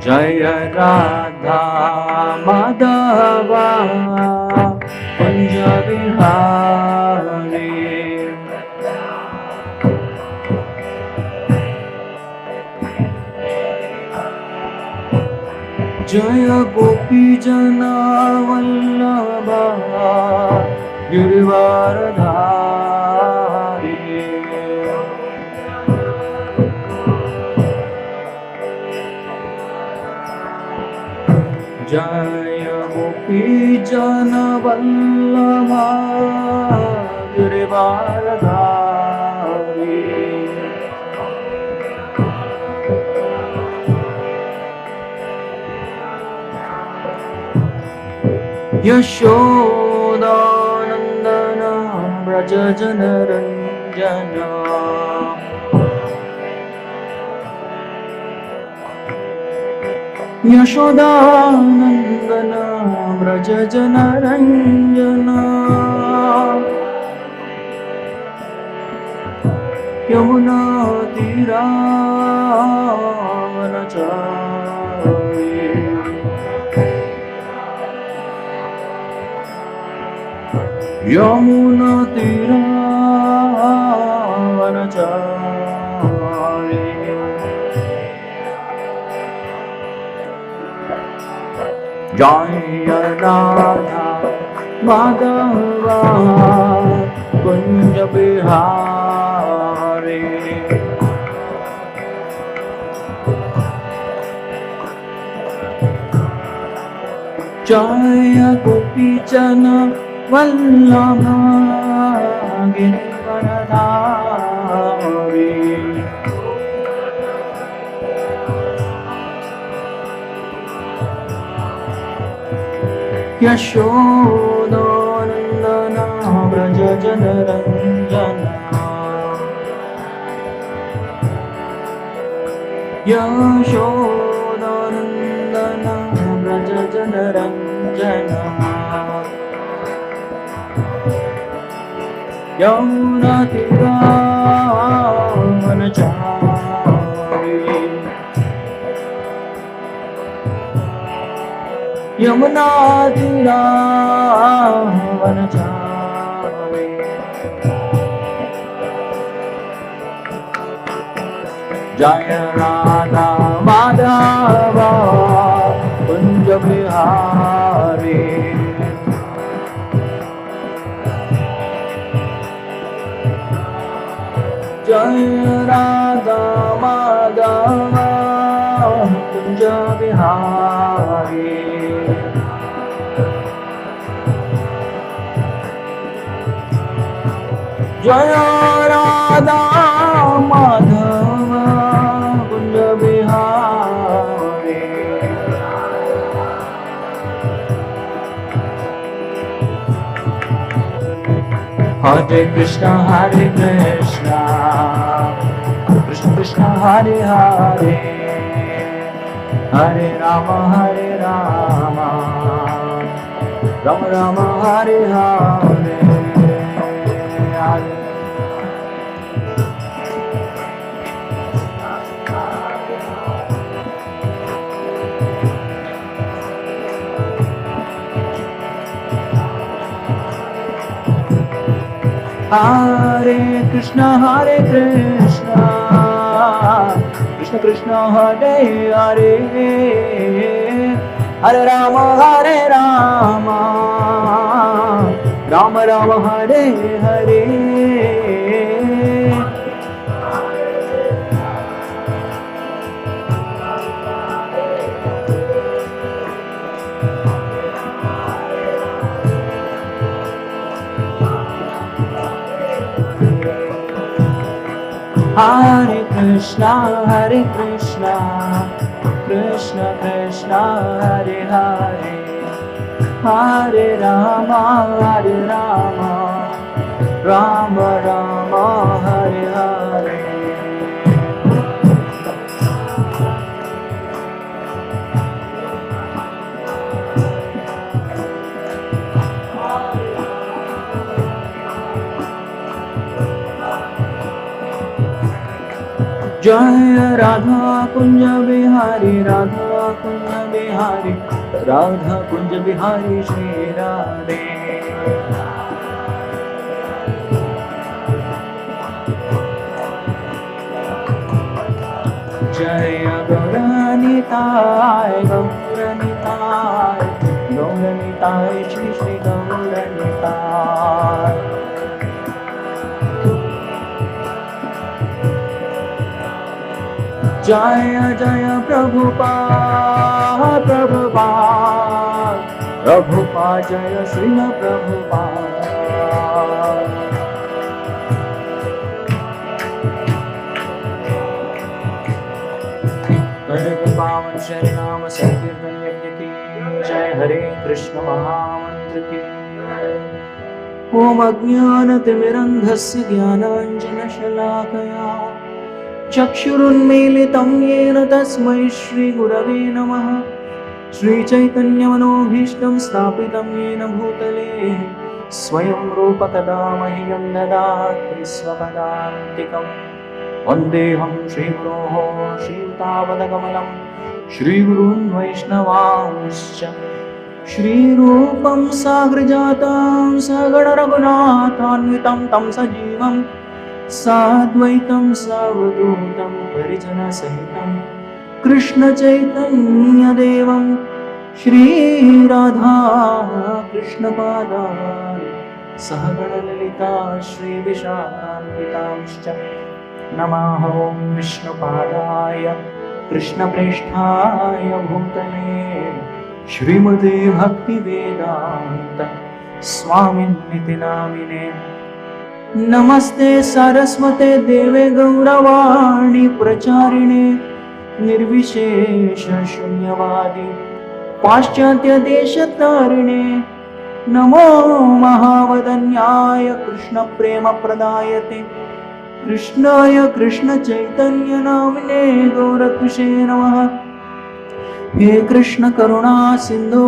जय राधा माधवा कुंज बिहारी। जय गोपी जना वल्लभा गिरिवारधारी। जय गोपी जन वल्लभा गिरिवारधारी। यशोदानंदन व्रज जनरंजन। यशोदानंदन व्रज जनरंजन। यमुना तीरा वनचारी। यमुना तीरा वनचारी। जय राधा माधवा कुंज बिहारी। जय गोपी जन वल्लभा गिरिवरधारी। यशोदानंदन व्रज जनरंजन। यशोदानंदन व्रज जनरंजन। यमुना तीरा वनचारी। यमुना तीरा वनचारी। जय राधा माधवा कुंज बिहारी। जय राधा माधवा कुंज बिहारी। जय राधा माधवा कुंज बिहारी। हरे कृष्ण कृष्ण कृष्ण हरे हरे, हरे राम राम राम हरे हरे। हरे कृष्ण कृष्ण कृष्ण हरे हरे, हरे राम राम राम हरे हरे। हरे कृष्णा कृष्ण कृष्ण हरे हरे, हरे राम राम राम हरे हरे। जय राधा कुंज बिहारी, राधा कुंज बिहारी, राधा कुंज बिहारी श्री राधे। जय गौरनिताय, गौरनिताय, गौरनिताय श्री श्री गौरनिताय। जय जय प्रभुपाद, प्रभुपाद, प्रभुपाद जय श्रील प्रभुपाद। पावन शरणनाम संकीर्तन यज्ञ की जय, हरे कृष्ण महामंत्र की। ओम अज्ञानतिमिरन्धस्य ज्ञानाञ्जनशलाकया चक्षुरुन्मीलितं येन तस्मै श्रीगुरवे नमः। श्रीचैतन्यमनोभीष्टं स्थापितं येन भूतले स्वयं रूपकदा मह्यं ददाति स्वपदान्तिकम्। वन्देऽहं श्रीगुरोः श्रीयुतापदकमलं, श्रीगुरून् वैष्णवांश्च। श्रीरूपं साग्रजातं सगणरघुनाथान्वितं तं सजीवं साद्वैतं सावधूतं परिजनसहितं कृष्णचैतन्यदेवं श्रीराधा कृष्णपादान् सहगणललिता श्रीविशाखान्वितांश्च। नमः ॐ विष्णुपादाय कृष्णप्रेष्ठाय भूतले श्रीमते भक्तिवेदान्त स्वामिनिति नामिने। नमस्ते सरस्वते देवे गौरवाणी प्रचारिणे निर्विशेष शून्यवादी पाश्चात्य देशतारिणे। नमो महावदन्याय कृष्ण प्रेम प्रदायते कृष्णाय कृष्ण चैतन्य नामिने गौरतुषे नमः। हे कृष्ण करुणा सिंधो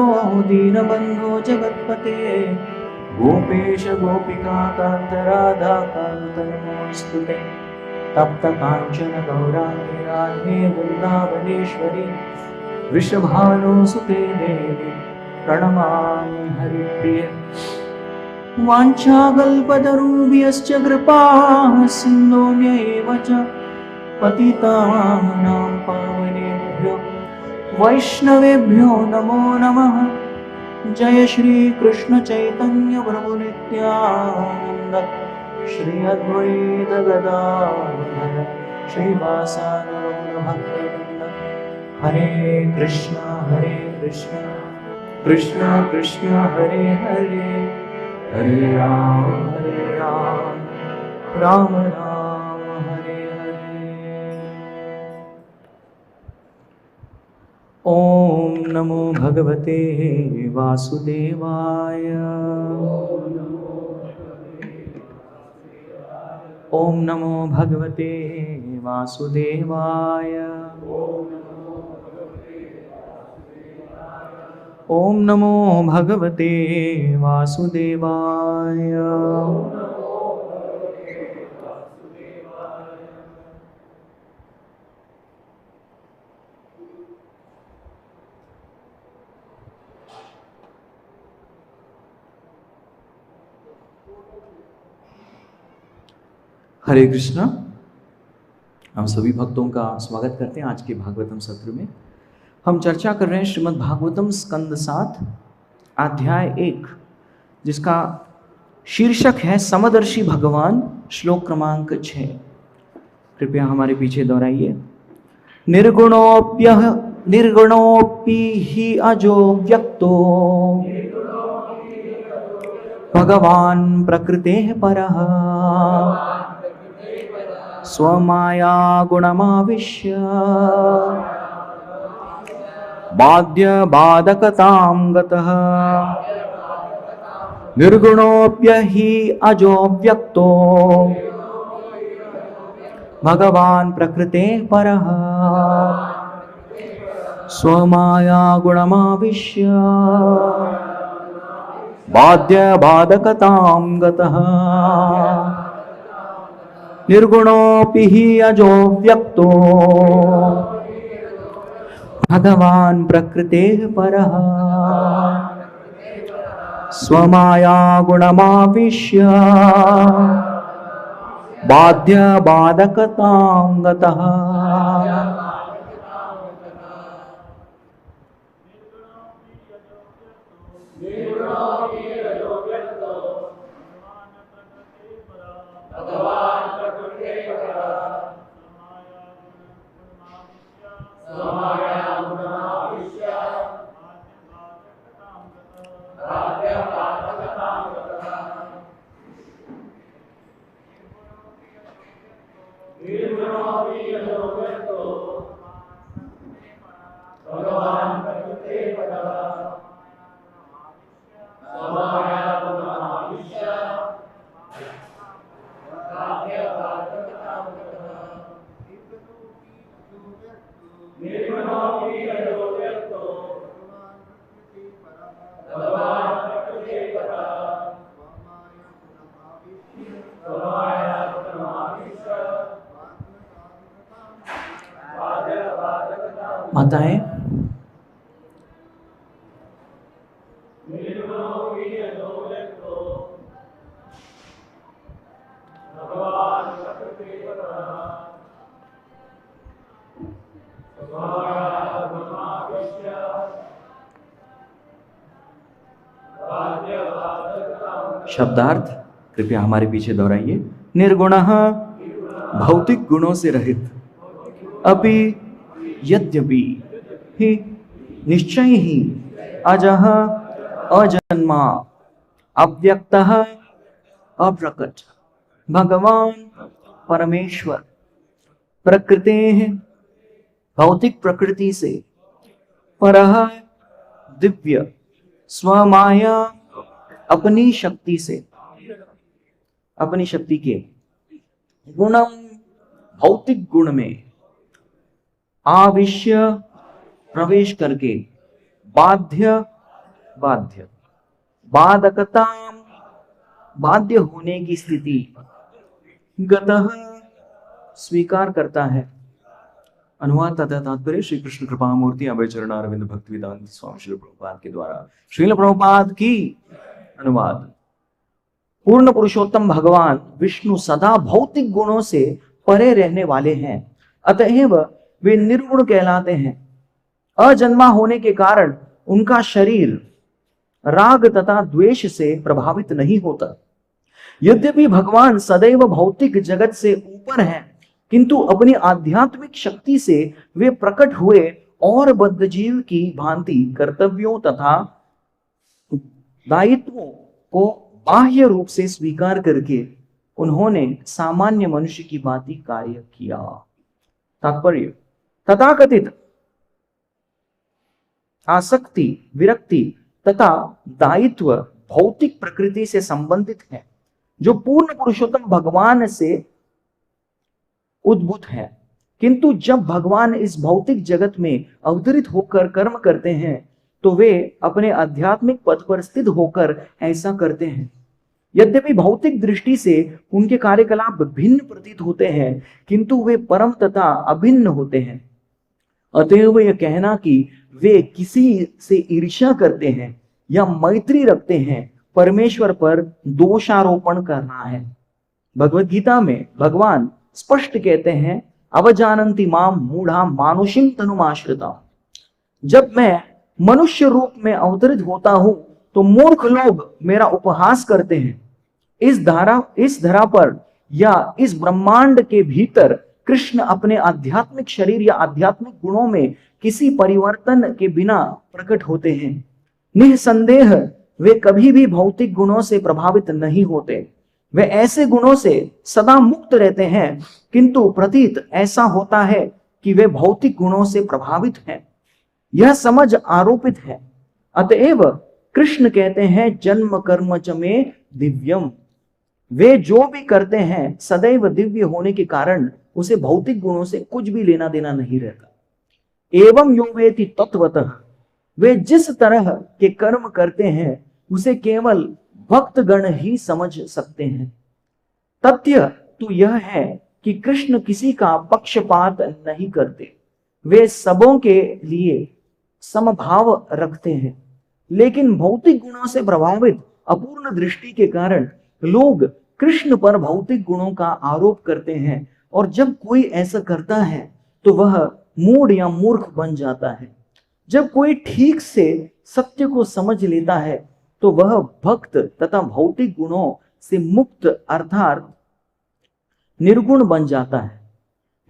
दीनबंधो जगत्पते गोपेश गोपिका कांत राधा कांत नमोस्तुते। तप्त कांचन गौरांगी राधे वृंदावनेश्वरी वृषभानुसुते देवी प्रणमामि हरिप्रिये। वाञ्छाकल्पतरुभ्यश्च कृपा सिन्धुभ्यैव च पतितानां पावनेभ्यो वैष्णवेभ्यो नमो नमः। जय श्री कृष्ण चैतन्य प्रभु नित्यानंद, श्री अद्वैत गदाधर श्रीवासानुरूढ भक्तवृंद। हरे कृष्ण कृष्ण कृष्ण हरे हरे, हरे राम राम राम हरे हरे। ओम नमो भगवते वासुदेवाय, ओम नमो भगवते वासुदेवाय, ओम नमो भगवते वासुदेवाय। हरे कृष्णा। हम सभी भक्तों का स्वागत करते हैं आज के भागवतम सत्र में। हम चर्चा कर रहे हैं श्रीमद् भागवतम स्कंद 7 अध्याय 1, जिसका शीर्षक है समदर्शी भगवान, श्लोक क्रमांक 6। कृपया हमारे पीछे दोहराइए। निर्गुणोऽपि हि अजो व्यक्तो भगवान् प्रकृतेः परः स्वमाया गुणमाविश्य बाध्य बाधकतां गतः। निर्गुणोऽप्यहि अजो व्यक्तो भगवान् प्रकृतेः परः स्वमाया गुणमाविश्य बाध्य बाधकतां गतः। निर्गुणोऽपि हि अजो व्यक्तो भगवान् प्रकृतेः परः स्वमाया गुणमाविश्य बाध्य बाधकतां गतः। माताएं, शब्दार्थ कृपया हमारे पीछे दोहराइए। निर्गुणः भौतिक गुणों से रहित, अपि यद्यपि ही निश्चय ही अजः अजन्मा अव्यक्तः अप्रकट भगवान परमेश्वर प्रकृते भौतिक प्रकृति से परः दिव्य स्वमाया अपनी शक्ति से, अपनी शक्ति के गुणम भौतिक गुण में आविश्य प्रवेश करके बाध्य बाधकता बाध्य होने की स्थिति गतः स्वीकार करता है। अनुवाद तथा तात्पर्य श्री कृष्ण कृपा मूर्ति अभय चरणारविंद भक्ति वेदांत स्वामी श्रील प्रभुपाद के द्वारा। श्रील प्रभुपाद की अनुवाद। पूर्ण पुरुषोत्तम भगवान विष्णु सदा भौतिक गुणों से परे रहने वाले हैं, अतएव वे निर्गुण कहलाते हैं। अजन्मा होने के कारण उनका शरीर राग तथा द्वेष से प्रभावित नहीं होता। यद्यपि भगवान सदैव भौतिक जगत से ऊपर हैं, किंतु अपनी आध्यात्मिक शक्ति से वे प्रकट हुए और बद्धजीव की भांति कर्तव्यों तथा दायित्वों को बाह्य रूप से स्वीकार करके उन्होंने सामान्य मनुष्य की भांति कार्य किया। तात्पर्य, तथाकथित आसक्ति, विरक्ति तथा दायित्व भौतिक प्रकृति से संबंधित है, जो पूर्ण पुरुषोत्तम भगवान से उद्भूत है। किंतु जब भगवान इस भौतिक जगत में अवतरित होकर कर्म करते हैं, तो वे अपने आध्यात्मिक पथ पर स्थित होकर ऐसा करते हैं। यद्यपि भौतिक दृष्टि से उनके कार्यकलाप भिन्न प्रतीत होते हैं, किंतु वे परम तथा अभिन्न होते हैं। अतएव यह कहना कि वे किसी से ईर्ष्या करते हैं या मैत्री रखते हैं, परमेश्वर पर दोषारोपण करना है। भगवद गीता में भगवान स्पष्ट कहते हैं, अवजानन्ति माम मूढ़ा मानुषिम तनुमाश्रिता। जब मैं मनुष्य रूप में अवतरित होता हूं, तो मूर्ख लोग मेरा उपहास करते हैं। इस धरा पर या इस ब्रह्मांड के भीतर कृष्ण अपने आध्यात्मिक शरीर या आध्यात्मिक गुणों में किसी परिवर्तन के बिना प्रकट होते हैं। निसंदेह वे कभी भी भौतिक गुणों से प्रभावित नहीं होते। वे ऐसे गुणों से सदा मुक्त रहते हैं, किंतु प्रतीत ऐसा होता है कि वे भौतिक गुणों से प्रभावित हैं। यह समझ आरोपित है। अतएव कृष्ण कहते हैं, जन्म कर्म च में दिव्यम। वे जो भी करते हैं सदैव दिव्य होने के कारण उसे भौतिक गुणों से कुछ भी लेना देना नहीं रहता। एवं यो वेति तत्वतः, वे जिस तरह के कर्म करते हैं उसे केवल भक्तगण ही समझ सकते हैं। तथ्य तो यह है कि कृष्ण किसी का पक्षपात नहीं करते, वे सबों के लिए समभाव रखते हैं। लेकिन भौतिक गुणों से प्रभावित अपूर्ण दृष्टि के कारण लोग कृष्ण पर भौतिक गुणों का आरोप करते हैं, और जब कोई ऐसा करता है तो वह मूढ़ या मूर्ख बन जाता है। जब कोई ठीक से सत्य को समझ लेता है तो वह भक्त तथा भौतिक गुणों से मुक्त अर्थात निर्गुण बन जाता है।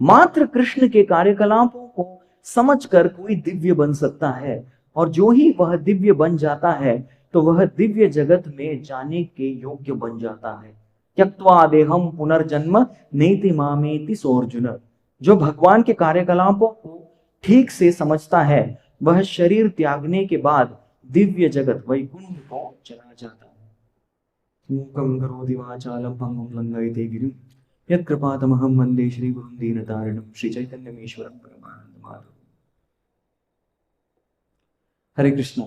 मात्र कृष्ण के कार्यकलापों को समझकर कोई दिव्य बन सकता है, और जो ही वह दिव्य बन जाता है तो वह दिव्य जगत में जाने के योग्य बन जाता है। त्यक्त्वा देहम पुनर्जन्म नेति मामेति सोऽर्जुन। जो भगवान के कार्यकलापों को ठीक से समझता है वह शरीर त्यागने के बाद दिव्य जगत वैकुंठ को चला जाता है। मूकं करोति वाचालं पंगुं लंघयते गिरिं यत्कृपातमहं वन्दे श्रीगुरुं दीनतारिणं श्रीचैतन्यमीश्वरं परमानन्दमाधवं। हरे कृष्ण।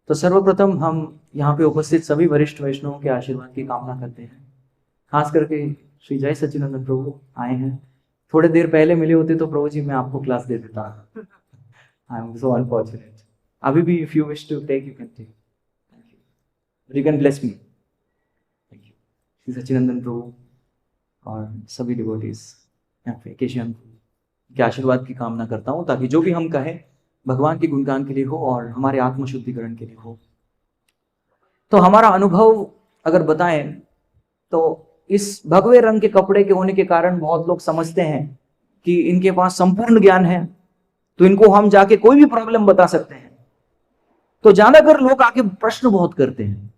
तो सर्वप्रथम हम यहाँ पे उपस्थित सभी वरिष्ठ वैष्णवों के आशीर्वाद की कामना करते हैं। खास करके श्री जय सच्चिदानंद प्रभु आए हैं। थोड़े देर पहले मिले होते तो प्रभु जी मैं आपको क्लास दे देता। I am so unfortunate. अभी भी if you wish to take you can take. Thank you. You can bless me. Thank you. Shri Sachchidanand Prabhu और सभी डिवोटीज यहाँ पे केशव के आशीर्वाद की कामना करता हूँ, ताकि जो भी हम कहें भगवान के गुणगान के लिए हो और हमारे आत्मशुद्धिकरण के लिए हो। तो हमारा अनुभव अगर बताएं तो इस भगवे रंग के कपड़े के होने के कारण बहुत लोग समझते हैं कि इनके पास संपूर्ण ज्ञान है, तो इनको हम जाके कोई भी प्रॉब्लम बता सकते हैं। तो ज्यादातर लोग आके प्रश्न बहुत करते हैं,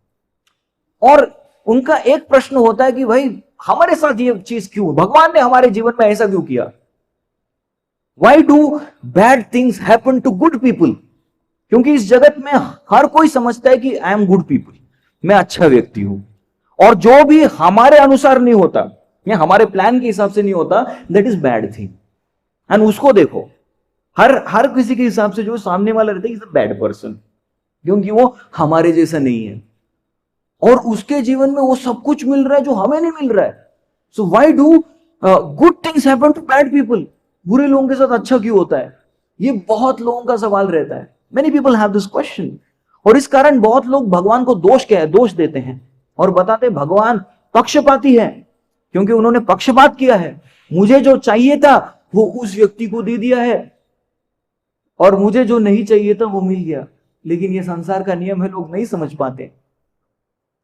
और उनका एक प्रश्न होता है कि भाई हमारे साथ ये चीज क्यों, भगवान ने हमारे जीवन में ऐसा क्यों किया? Why do bad things happen to good people? क्योंकि इस जगत में हर कोई समझता है कि आई एम गुड पीपल, मैं अच्छा व्यक्ति हूं, और जो भी हमारे अनुसार नहीं होता या हमारे प्लान के हिसाब से नहीं होता, that is bad thing. And उसको देखो, हर किसी के हिसाब से जो सामने वाला रहता है इज अ बैड पर्सन, क्योंकि वो हमारे जैसा नहीं है, और उसके जीवन में वो सब कुछ मिल रहा है जो हमें नहीं मिल रहा है। So why do good things happen to bad people? बुरे लोगों के साथ अच्छा क्यों होता है? ये बहुत लोगों का सवाल रहता है। Many people have this question, और इस कारण बहुत लोग भगवान को दोष देते हैं और बताते भगवान पक्षपाती है, क्योंकि उन्होंने पक्षपात किया है। मुझे जो चाहिए था वो उस व्यक्ति को दे दिया है, और मुझे जो नहीं चाहिए था वो मिल गया। लेकिन ये संसार का नियम है, लोग नहीं समझ पाते।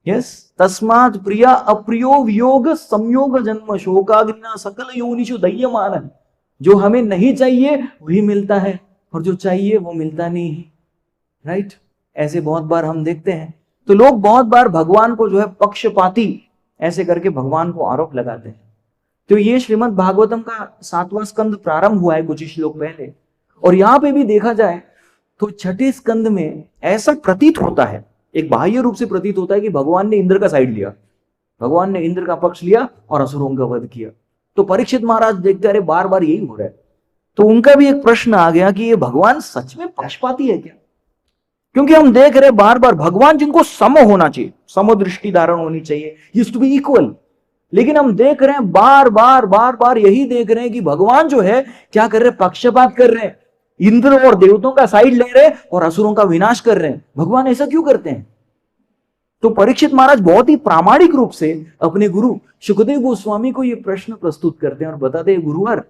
यस, तस्मात् प्रिया अप्रियो वियोग संयोग जन्म शोकाग्निना सकल योनिषु दह्यमान। जो हमें नहीं चाहिए वही मिलता है, और जो चाहिए वो मिलता नहीं है। राइट? ऐसे बहुत बार हम देखते हैं। तो लोग बहुत बार भगवान को जो है पक्षपाती ऐसे करके भगवान को आरोप लगाते हैं। तो ये श्रीमद् भागवतम का 7वां स्कंद प्रारंभ हुआ है कुछ ही श्लोक पहले, और यहां पे भी देखा जाए तो 6ठे स्कंद में ऐसा प्रतीत होता है, एक बाह्य रूप से प्रतीत होता है कि भगवान ने इंद्र का साइड लिया, भगवान ने इंद्र का पक्ष लिया और असुरों का वध किया। तो परीक्षित महाराज देखते रहे बार बार यही हो रहा है। तो उनका भी एक प्रश्न आ गया कि ये भगवान सच में पक्षपाती है क्या? क्योंकि हम देख रहे बार बार भगवान जिनको सम होना चाहिए, समदृष्टि धारण होनी चाहिए, यूज्ड टू बी इक्वल, लेकिन हम देख रहे हैं बार बार यही देख रहे हैं कि भगवान जो है क्या कर रहे हैं? पक्षपात कर रहे हैं, इंद्र और देवताओं का साइड ले रहे हैं और असुरों का विनाश कर रहे हैं। भगवान ऐसा क्यों करते हैं? तो परीक्षित महाराज बहुत ही प्रामाणिक रूप से अपने गुरु सुखदेव गोस्वामी को यह प्रश्न प्रस्तुत करते हैं और बताते हैं, गुरुवर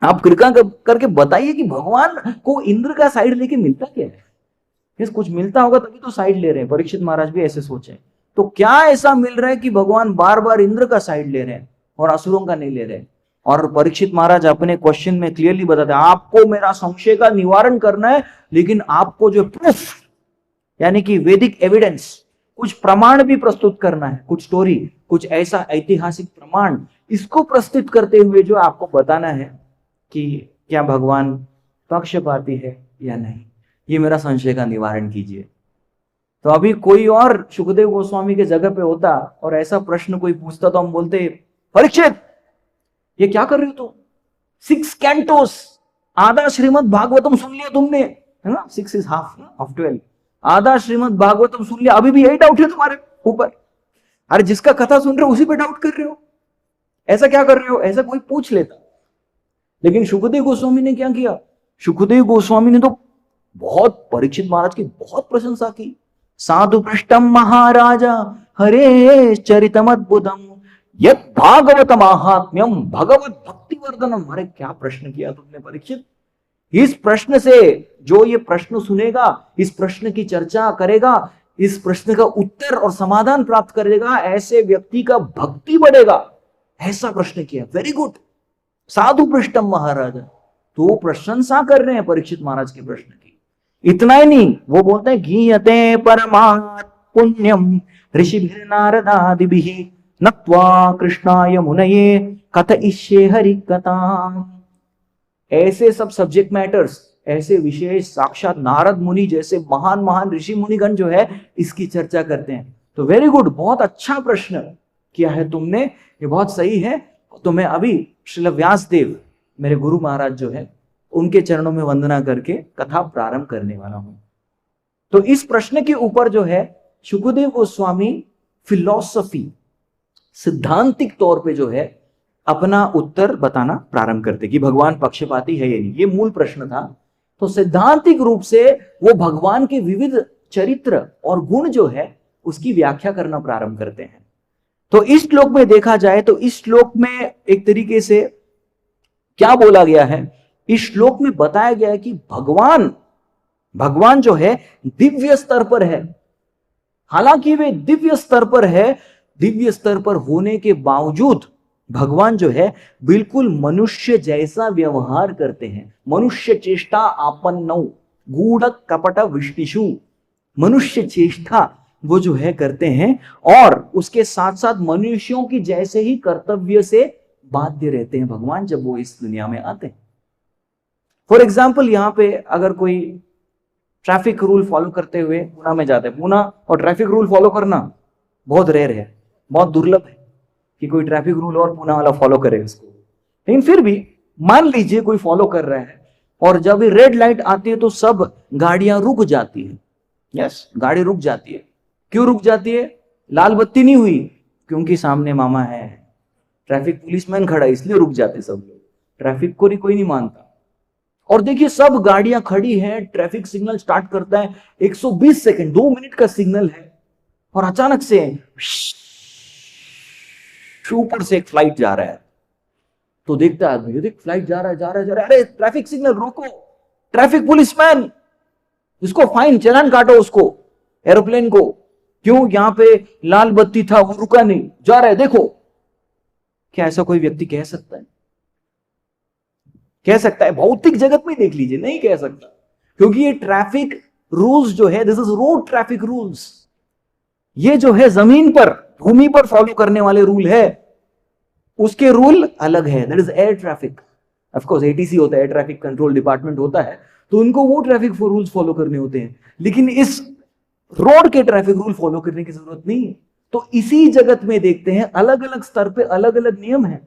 आप कृपा करके बताइए कि भगवान को इंद्र का साइड लेके मिलता क्या है? कुछ मिलता होगा तभी तो साइड ले रहे हैं। परीक्षित महाराज भी ऐसे सोचे। तो क्या ऐसा मिल रहा है कि भगवान बार बार इंद्र का साइड ले रहे हैं और असुरों का नहीं ले रहे? और परीक्षित महाराज अपने क्वेश्चन में क्लियरली बताते हैं, आपको मेरा संशय का निवारण करना है, लेकिन आपको जो प्रूफ यानी कि वैदिक एविडेंस, कुछ प्रमाण भी प्रस्तुत करना है, कुछ स्टोरी, कुछ ऐसा ऐतिहासिक प्रमाण, इसको प्रस्तुत करते हुए जो आपको बताना है कि क्या भगवान पक्षपाती है या नहीं, ये मेरा संशय का निवारण कीजिए। तो अभी कोई और सुखदेव गोस्वामी के जगह पे होता और ऐसा प्रश्न कोई पूछता तो हम बोलते, परीक्षित ये क्या कर रहे हो तुम? 6 कैंटोस, आधा श्रीमद् भागवतम सुन लिया तुमने, है ना? 6 is half of 12, आधा श्रीमद् भागवतम सुन लिया, अभी भी यही डाउट है तुम्हारे ऊपर? अरे जिसका कथा सुन रहे हो उसी पे डाउट कर रहे हो। ऐसा क्या कर रहे हो, ऐसा कोई पूछ लेता। लेकिन सुखदेव गोस्वामी ने क्या किया, सुखदेव गोस्वामी ने तो बहुत परीक्षित महाराज की बहुत प्रशंसा की। साधु पृष्ठम महाराजा हरे चरितमद्भुतम यत् भागवत महात्म्यम भगवत भक्ति वर्धनम। अरे क्या प्रश्न किया तुमने परीक्षित। इस प्रश्न से, जो ये प्रश्न सुनेगा, इस प्रश्न की चर्चा करेगा, इस प्रश्न का उत्तर और समाधान प्राप्त करेगा, ऐसे व्यक्ति का भक्ति बढ़ेगा। ऐसा प्रश्न किया, वेरी गुड। साधु पृष्ठम महाराजा, तो प्रशंसा कर रहे हैं परीक्षित महाराज के प्रश्न की। इतना ही नहीं, वो बोलते हैं गीयते परमात् पुण्यम ऋषिभिर नारदादिभिः नत्वा कृष्णाय मुनये कथयिष्ये हरि कथाम्। ऐसे सब सब्जेक्ट मैटर्स, ऐसे विशेष साक्षात नारद मुनि जैसे महान महान ऋषि मुनिगण जो है इसकी चर्चा करते हैं। तो वेरी गुड, बहुत अच्छा प्रश्न किया है तुमने, ये बहुत सही है। तो मैं अभी श्रील व्यास देव मेरे गुरु महाराज जो है उनके चरणों में वंदना करके कथा प्रारंभ करने वाला हूं। तो इस प्रश्न के ऊपर जो है सुखदेव गोस्वामी फिलॉसफी, सिद्धांतिक तौर पे जो है अपना उत्तर बताना प्रारंभ करते कि भगवान पक्षपाती है या नहीं, ये मूल प्रश्न था। तो सिद्धांतिक रूप से वो भगवान के विविध चरित्र और गुण जो है उसकी व्याख्या करना प्रारंभ करते हैं। तो इस श्लोक में देखा जाए तो इस श्लोक में एक तरीके से क्या बोला गया है, इस श्लोक में बताया गया है कि भगवान जो है दिव्य स्तर पर है। हालांकि वे दिव्य स्तर पर है, दिव्य स्तर पर होने के बावजूद भगवान जो है बिल्कुल मनुष्य जैसा व्यवहार करते हैं। मनुष्य चेष्टा आपन्नौ गूढ़ कपट विष्टिषु, मनुष्य चेष्टा वो जो है करते हैं और उसके साथ साथ मनुष्यों की जैसे ही कर्तव्य से बाध्य रहते हैं भगवान जब वो इस दुनिया में आते हैं। फॉर एग्जाम्पल, यहां पे अगर कोई ट्रैफिक रूल फॉलो करते हुए पुणे में जाते हैं, पुणे और ट्रैफिक रूल फॉलो करना बहुत रेयर है, बहुत दुर्लभ है कि कोई ट्रैफिक रूल और पुणे वाला फॉलो करे उसको। लेकिन फिर भी मान लीजिए कोई फॉलो कर रहा है और जब रेड लाइट आती है तो सब गाड़ियां रुक जाती है। यस, गाड़ी रुक जाती है। क्यों रुक जाती है? लाल बत्ती नहीं हुई, क्योंकि सामने मामा है, ट्रैफिक पुलिसमैन खड़ा है, इसलिए रुक जाते सब लोग। ट्रैफिक को कोई नहीं मानता। और देखिए सब गाड़ियां खड़ी हैं, ट्रैफिक सिग्नल स्टार्ट करता है, 120 सेकंड 2 मिनट का सिग्नल है और अचानक से ऊपर से एक फ्लाइट जा रहा है। तो देखता है आदमी, देख फ्लाइट जा रहा है, अरे ट्रैफिक सिग्नल रोको, ट्रैफिक पुलिसमैन, इसको फाइन, चालान काटो उसको, एरोप्लेन को। क्यों? यहां पे लाल बत्ती था, वो रुका नहीं, जा रहा है, देखो। क्या ऐसा कोई व्यक्ति कह सकता है? कह सकता है? भौतिक जगत में देख लीजिए, नहीं कह सकता, क्योंकि ये ट्रैफिक रूल्स जो है, this is road traffic rules, ये जो है जमीन पर, भूमि पर फॉलो करने वाले रूल है, उसके रूल अलग है, that is air traffic. Of course ATC होता है, एयर ट्रैफिक कंट्रोल डिपार्टमेंट होता है, तो उनको वो ट्रैफिक रूल्स फॉलो करने होते हैं, लेकिन इस रोड के ट्रैफिक रूल फॉलो करने की जरूरत नहीं है। तो इसी जगत में देखते हैं अलग अलग स्तर पे अलग अलग नियम है,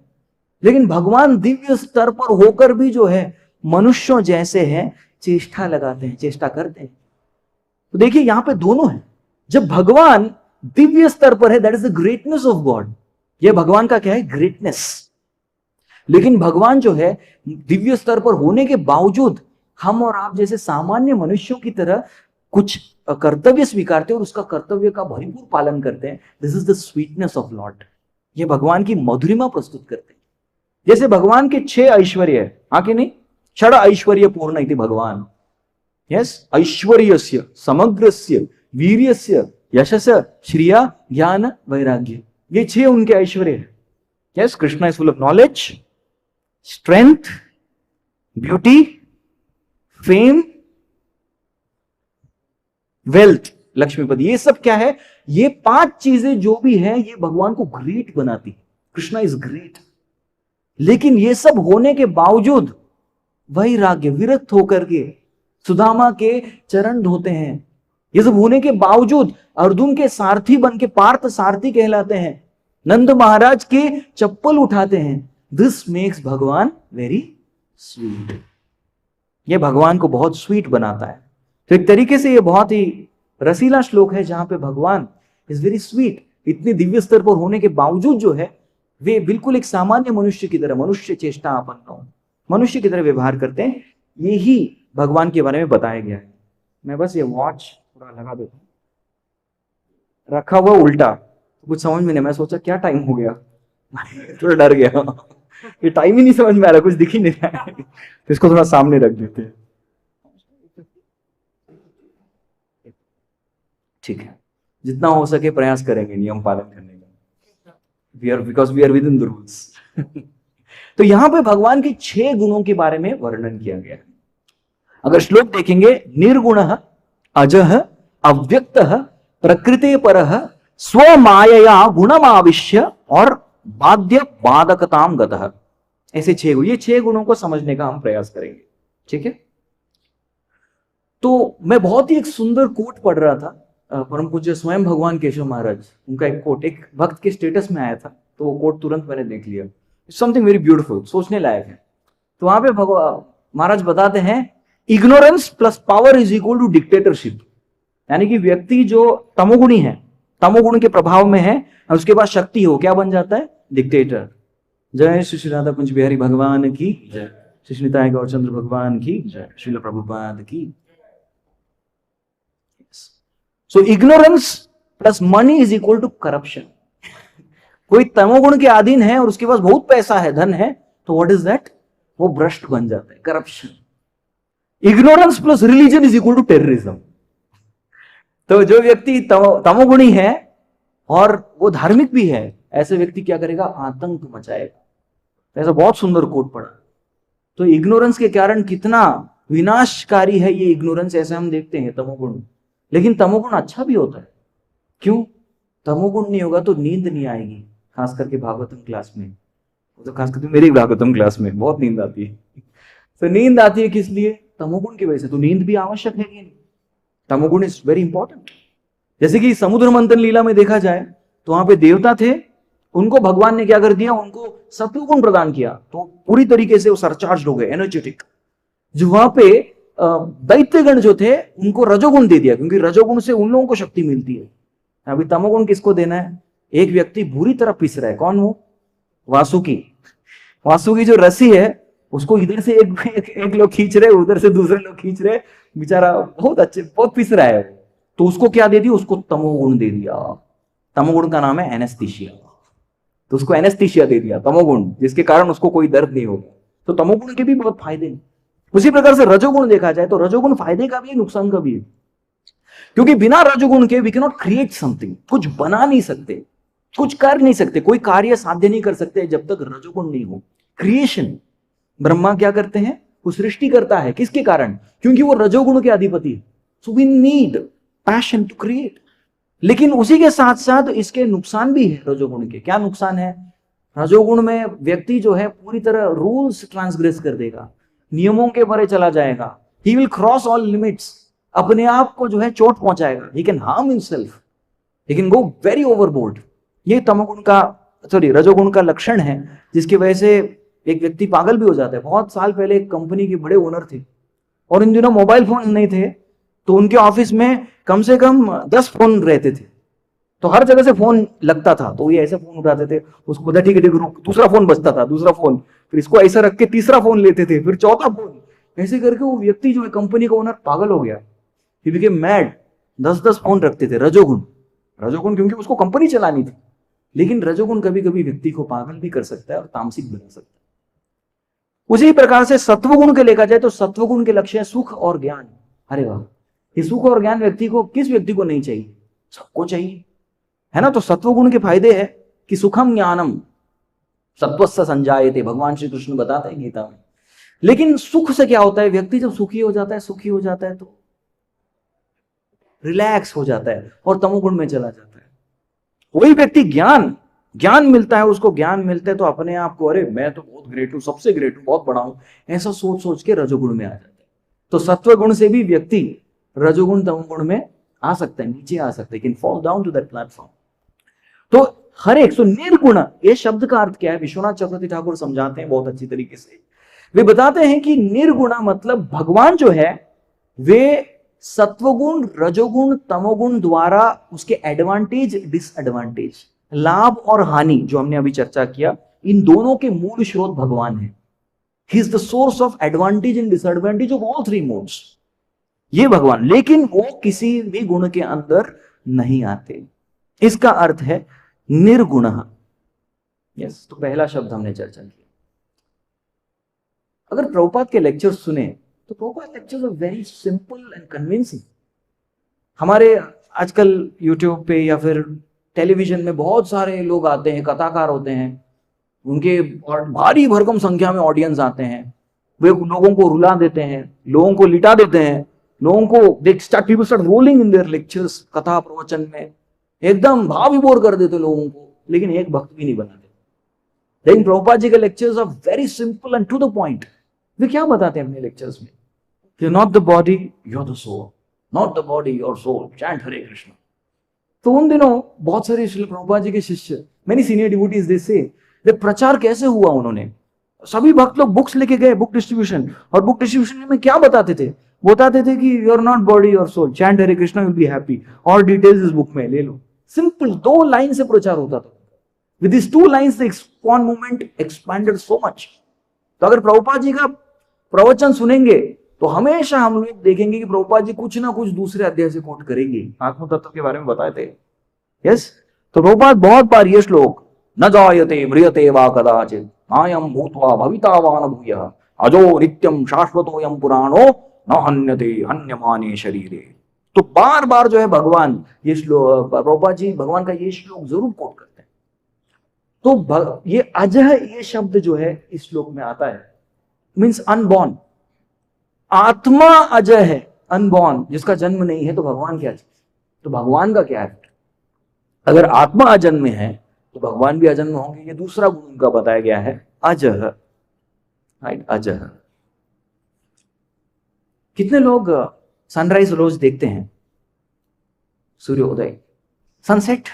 लेकिन भगवान दिव्य स्तर पर होकर भी जो है मनुष्यों जैसे हैं, चेष्टा लगाते हैं, चेष्टा करते हैं। तो देखिए यहां पे दोनों है। जब भगवान दिव्य स्तर पर है, that is the greatness of God, यह भगवान का क्या है? ग्रेटनेस। लेकिन भगवान जो है दिव्य स्तर पर होने के बावजूद हम और आप जैसे सामान्य मनुष्यों की तरह कुछ कर्तव्य स्वीकारते हैं और उसका कर्तव्य का भरपूर पालन करते हैं। This is the sweetness of Lord. ये भगवान की मधुरिमा प्रस्तुत करते हैं। जैसे भगवान के 6 ऐश्वर्य है, आके नहीं, 6 ऐश्वर्य पूर्ण इति भगवान। यस, ऐश्वर्यस्य समग्रस्य वीर्यस्य यशस श्रिया ज्ञान वैराग्य, ये 6 उनके ऐश्वर्य है। Yes, Krishna is full of knowledge, strength, beauty, fame, wealth, Lakshmipati. ये सब क्या है? ये 5 चीजें जो भी है ये भगवान को ग्रेट बनाती है। Krishna is great. लेकिन ये सब होने के बावजूद वैराग्य, विरक्त होकर के सुदामा के चरण धोते हैं। ये सब होने के बावजूद अर्जुन के सारथी बन के पार्थ सारथी कहलाते हैं, नंद महाराज के चप्पल उठाते हैं। दिस मेक्स भगवान वेरी स्वीट। ये भगवान को बहुत स्वीट बनाता है। तो एक तरीके से ये बहुत ही रसीला श्लोक है जहां पे भगवान इज वेरी स्वीट। इतने दिव्य स्तर पर होने के बावजूद जो है वे बिल्कुल एक सामान्य मनुष्य की तरह, मनुष्य चेष्टा आपन्नो, मनुष्य की तरह व्यवहार करते हैं। यही भगवान के बारे में बताया गया है। मैं बस ये वॉच थोड़ा लगा देता हूँ, रखा हुआ उल्टा, कुछ समझ में नहीं, मैं सोचा क्या टाइम हो गया थोड़ा डर गया ये टाइम ही नहीं समझ में आ रहा, कुछ दिख ही नहीं रहा है तो इसको थोड़ा सामने रख देते हैं। ठीक है, जितना हो सके प्रयास करेंगे नियम पालन करने का, because we are within the rules तो यहां पे भगवान के 6 गुणों के बारे में वर्णन किया गया है। अगर श्लोक देखेंगे, निर्गुण, अजः, अव्यक्त, प्रकृति पर, स्वमायया गुणमाविश्य और बाध्य बाधकताम गतः, ऐसे 6 गुण, ये 6 गुणों को समझने का हम प्रयास करेंगे। ठीक है, तो मैं बहुत ही एक सुंदर कोट पढ़ रहा था, परम पूज्य स्वयं भगवान केशव महाराज, उनका एक कोट एक भक्त के स्टेटस में आया था, तो वो कोट तुरंत मैंने देख लिया। समथिंग वेरी ब्यूटीफुल, सोचने लायक है। तो वहां पे भगवान महाराज बताते हैं, ignorance plus power is equal to dictatorship, यानी कि व्यक्ति जो तमोगुणी है, तमोगुण के प्रभाव में है, उसके पास शक्ति हो, क्या बन जाता है? डिक्टेटर। जय श्री श्री राधा कुंज बिहारी भगवान की जय, श्री श्री निताय गौरचंद्र भगवान की जय, श्रील प्रभुपाद की। So ignorance plus money is equal to corruption. कोई तमोगुण के अधीन है और उसके पास बहुत पैसा है, धन है, तो व्हाट इज दैट? वो भ्रष्ट बन जाता है, corruption. Ignorance plus religion is equal to terrorism. तो जो व्यक्ति तमोगुणी है और वो धार्मिक भी है, ऐसे व्यक्ति क्या करेगा? आतंक मचाएगा। ऐसा बहुत सुंदर कोट पढ़ा। तो इग्नोरेंस के कारण कितना विनाशकारी है ये इग्नोरेंस, ऐसे हम देखते हैं तमोगुण। लेकिन तमोगुण अच्छा भी होता है। क्यों? तमोगुण नहीं होगा तो नींद नहीं आएगी, खास करके भागवतम क्लास में, तो खास करके मेरी भागवतम क्लास में बहुत नींद आती है। तो नींद आती है किस लिए? तमोगुण की वजह से। तो नींद भी आवश्यक है कि नहीं? तमोगुण इज वेरी इंपॉर्टेंट। जैसे कि समुद्र मंथन लीला में देखा जाए तो वहां पे देवता थे, उनको भगवान ने क्या कर दिया? उनको सत्वगुण प्रदान किया, तो पूरी तरीके से वो सरचार्ज हो गए, एनर्जेटिक। जो वहां पे दैत्यगण जो थे उनको रजोगुण दे दिया, क्योंकि रजोगुण से उन लोगों को शक्ति मिलती है। अभी तमोगुण किसको देना है? एक व्यक्ति बुरी तरह पिस रहा है, कौन? वो वासुकी। वासुकी जो रस्सी है उसको इधर से एक लोग खींच रहे, उधर से दूसरे लोग खींच रहे, बेचारा बहुत अच्छे, बहुत पिस रहा है। तो उसको क्या दे दिया? उसको तमोगुण दे दिया। तमोगुण का नाम है एनेस्थीसिया। तो उसको एनेस्थीसिया दे दिया, तमोगुण, जिसके कारण उसको कोई दर्द नहीं होगा। तो तमोगुण के भी बहुत फायदे हैं। उसी प्रकार से रजोगुण देखा जाए तो रजोगुण फायदे का भी है, नुकसान का भी है। क्योंकि बिना रजोगुण के we can not create something, कुछ बना नहीं सकते, कुछ कर नहीं सकते, कोई कार्य साध्य नहीं कर सकते जब तक रजोगुण नहीं हो। क्रिएशन, ब्रह्मा क्या करते हैं? वो सृष्टि करता है, किसके कारण? क्योंकि वो रजोगुण के अधिपति है। So we need passion to create. लेकिन उसी के साथ साथ इसके नुकसान भी है रजोगुण के। क्या नुकसान है? रजोगुण में व्यक्ति जो है पूरी तरह रूल्स ट्रांसग्रेस कर देगा, नियमों के परे चला जाएगा। He will cross all limits, अपने आप को जो है चोट पहुंचाएगा। He can harm himself, he can go very overboard. ये तमोगुण का, रजोगुण का लक्षण है, जिसकी वजह से एक व्यक्ति पागल भी हो जाता है। बहुत साल पहले एक कंपनी के बड़े ओनर थे और इन दिनों मोबाइल फोन नहीं थे, तो उनके ऑफिस में कम से कम 10 फोन रहते थे। तो हर जगह से फोन लगता था, तो ये ऐसे फोन उठाते थे, उसको बोला ठीक है दूसरा फोन बजता था, दूसरा फोन, फिर इसको ऐसा रख के तीसरा फोन लेते थे, फिर चौथा फोन, ऐसे करके वो व्यक्ति जो है कंपनी का ओनर पागल हो गया। He became mad. 10-10 फोन रखते थे। रजोगुण, रजोगुण क्योंकि उसको कंपनी चलानी थी। लेकिन रजोगुण कभी कभी व्यक्ति को पागल भी कर सकता है और तामसिक बना सकता है। उसी प्रकार से सत्वगुण के देखा जाए तो सत्वगुण के लक्ष्य है सुख और ज्ञान। अरे वाह, ये सुख और ज्ञान व्यक्ति को, किस व्यक्ति को नहीं चाहिए? सबको चाहिए, है ना। तो सत्वगुण के फायदे है कि सुखम ज्ञानम सत्वस्य संजायते, भगवान श्री कृष्ण बताते हैं गीता में। लेकिन सुख से क्या होता है? व्यक्ति जब सुखी हो जाता है तो रिलैक्स हो जाता है और तमोगुण में चला जाता है। वही व्यक्ति ज्ञान मिलता है, उसको ज्ञान मिलता है तो अपने आप को, अरे मैं तो बहुत ग्रेट हूं, सबसे ग्रेट हूं, बहुत बड़ा हूं, ऐसा सोच सोच के रजोगुण में आ जाता है। तो सत्व गुण से भी व्यक्ति रजोगुण तमोगुण में आ सकता है, नीचे आ सकता है, can fall down to that platform. तो हर एक, सो निर्गुण, ये शब्द का अर्थ क्या है? विश्वनाथ चक्रवर्ती ठाकुर समझाते हैं बहुत अच्छी तरीके से। वे बताते हैं कि निर्गुणा मतलब भगवान जो है वे सत्वगुण, रजोगुण, तमोगुण द्वारा उसके एडवांटेज, डिसएडवांटेज, लाभ और हानि जो हमने अभी चर्चा किया, इन दोनों के मूल स्रोत भगवान है। He is the source of advantage and disadvantage of all three modes, ये भगवान। लेकिन वो किसी भी गुण के अंदर नहीं आते, इसका अर्थ है निर्गुण। यस, तो पहला शब्द हमने चर्चा किया। अगर प्रभुपाद के लेक्चर सुने तो Prabhupada lectures are very simple and convincing. हमारे आजकल यूट्यूब पे या फिर टेलीविजन में बहुत सारे लोग आते हैं, कथाकार होते हैं, उनके भारी भरकम संख्या में ऑडियंस आते हैं, वे लोगों को रुला देते हैं, लोगों को लिटा देते हैं, लोगों को people start rolling in their lectures, कथा प्रवचन में एकदम भाव विभोर कर देते लोगों को, लेकिन एक भक्त भी नहीं बनाते। लेकिन प्रभुपाद जी के lectures are very simple and to the point. वे क्या बताते हैं अपने लेक्चर्स में? You are not the body, you are the soul, not the body और सोल, चैंट हरे कृष्ण। तो उन दिनों बहुत सारे श्रील प्रभुपाद जी के शिष्य, मेनी सीनियर डिवोटीज दे से, वे प्रचार कैसे हुआ, उन्होंने सभी भक्त लोग बुक्स लेके गए, बुक डिस्ट्रीब्यूशन, और बुक डिस्ट्रीब्यूशन में क्या बताते थे? बताते थे कि यू आर नॉट बॉडी और soul, chant Hare Krishna, will be happy, और डिटेल्स इस बुक में ले लो। सिंपल 2 लाइन से प्रचार होता था। With this 2 lines the ISKCON movement expanded so much. तो अगर प्रभुपाद जी का प्रवचन सुनेंगे तो हमेशा हम लोग देखेंगे कि प्रभुपाद जी कुछ ना कुछ दूसरे अध्याय से कोट करेंगे, आत्म तत्व के बारे में बताए थे। यस, तो प्रभुपाद बहुत बार ये श्लोक, न जायते म्रियते वा कदाचित् नायं भूत्वा भविता वा न भूयः अजो नित्यं शाश्वतोऽयं पुराणो न हन्यते हन्यमाने शरीरे। तो बार बार जो है भगवान ये श्लोक, प्रभुपाद जी भगवान का ये श्लोक जरूर कोट करते हैं। तो ये अजह, ये शब्द जो है इस श्लोक में आता है, मीन्स अनबॉर्न। आत्मा अजय है, अनबॉर्न, जिसका जन्म नहीं है, तो भगवान क्या चीज? तो भगवान का क्या है? अगर आत्मा अजन्म है तो भगवान भी अजन्म होंगे। ये दूसरा गुण उनका बताया गया है, अजह, राइट, अजह। कितने लोग सनराइज रोज देखते हैं, सूर्योदय, सनसेट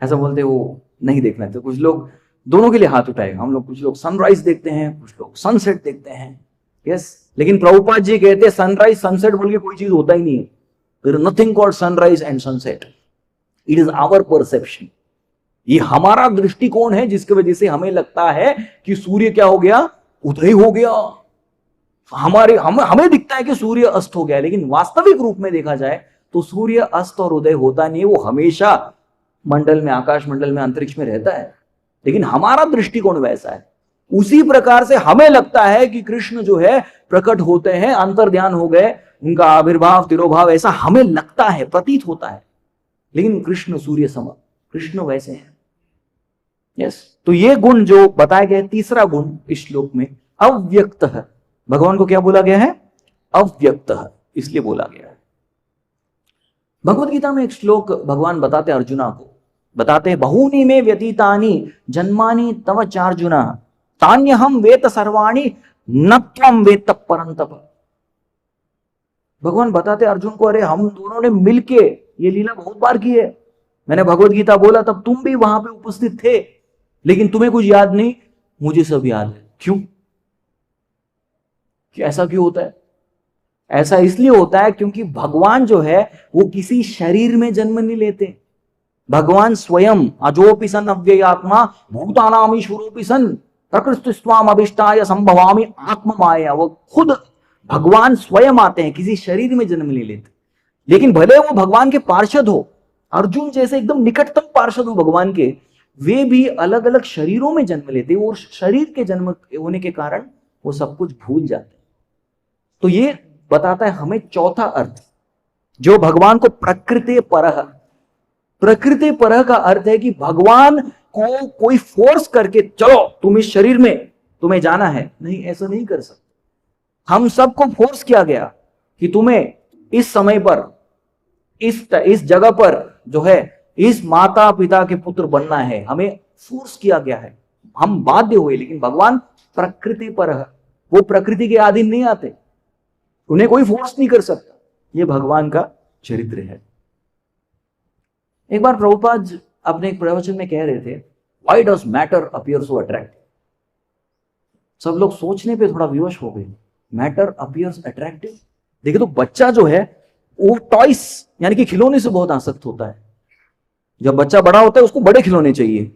ऐसा बोलते हैं, वो नहीं देखना। तो कुछ लोग, दोनों के लिए हाथ उठाएगा, हम लोग, कुछ लोग सनराइज देखते हैं, कुछ लोग सनसेट देखते हैं। यस, लेकिन प्रभुपाद जी कहते हैं सनराइज सनसेट बोल के कोई चीज होता ही नहीं है। There is nothing called sunrise and sunset, it is our perception. ये हमारा दृष्टिकोण है जिसकी वजह से हमें लगता है कि सूर्य क्या हो गया, उदय हो गया। हमें दिखता है कि सूर्य अस्त हो गया, लेकिन वास्तविक रूप में देखा जाए तो सूर्य अस्त और उदय होता नहीं है, वो हमेशा मंडल में, आकाश मंडल में, अंतरिक्ष में रहता है। लेकिन हमारा दृष्टिकोण वैसा है। उसी प्रकार से हमें लगता है कि कृष्ण जो है प्रकट होते हैं, अंतर्ध्यान हो गए, उनका आविर्भाव, तिरोभाव, ऐसा हमें लगता है, प्रतीत होता है। लेकिन कृष्ण सूर्य सम, कृष्ण वैसे हैं। यस, तो ये गुण जो बताया गया, तीसरा गुण इस श्लोक में अव्यक्त है। भगवान को क्या बोला गया है? अव्यक्त है, इसलिए बोला गया है। भगवत गीता में एक श्लोक भगवान बताते हैं, अर्जुना को बताते हैं, बहूनि में व्यतीतानि जन्मानि तव चार्जुना तान्यहम वेत सर्वाणि न त्वं वेत्त परंतप। भगवान बताते अर्जुन को, अरे हम दोनों ने मिलके ये लीला बहुत बार की है। मैंने भगवत गीता बोला तब तुम भी वहां पे उपस्थित थे, लेकिन तुम्हें कुछ याद नहीं, मुझे सब याद है। क्यों? ऐसा क्यों होता है? ऐसा इसलिए होता है क्योंकि भगवान जो है वो किसी शरीर में जन्म नहीं लेते। भगवान स्वयं अजोपि सन अव्ययात्मा भूतानाम ईश्वरोपि सन प्रकृतिस्त्वाम अभिष्टाय संभवामि आत्म माया। वो खुद भगवान स्वयं आते हैं, किसी शरीर में जन्म नहीं लेते। लेकिन भले वो भगवान के पार्षद हो, अर्जुन जैसे एकदम निकटतम पार्षद हो भगवान के, वे भी अलग अलग शरीरों में जन्म लेते हैं और शरीर के जन्म होने के कारण वो सब कुछ भूल जाते हैं। तो ये बताता है हमें चौथा अर्थ, जो भगवान को प्रकृति परह। प्रकृति परह का अर्थ है कि भगवान को कोई फोर्स करके चलो तुम इस शरीर में तुम्हें जाना है, नहीं, ऐसा नहीं कर सकते। हम सबको फोर्स किया गया कि तुम्हें इस समय पर, इस जगह पर जो है, इस माता पिता के पुत्र बनना है, हमें फोर्स किया गया है, हम बाध्य हुए। लेकिन भगवान प्रकृति परह, वो प्रकृति के अधीन नहीं आते, उन्हें कोई फोर्स नहीं कर सकता। ये भगवान का चरित्र है। एक बार प्रभुपाद अपने एक प्रवचन में कह रहे थे, why does matter appear so attractive. सब लोग सोचने पे थोड़ा विवश हो गए, मैटर अपीयर्स अट्रैक्टिव। देखिए तो बच्चा जो है वो टॉयस यानी कि खिलौने से बहुत आसक्त होता है। जब बच्चा बड़ा होता है उसको बड़े खिलौने चाहिए,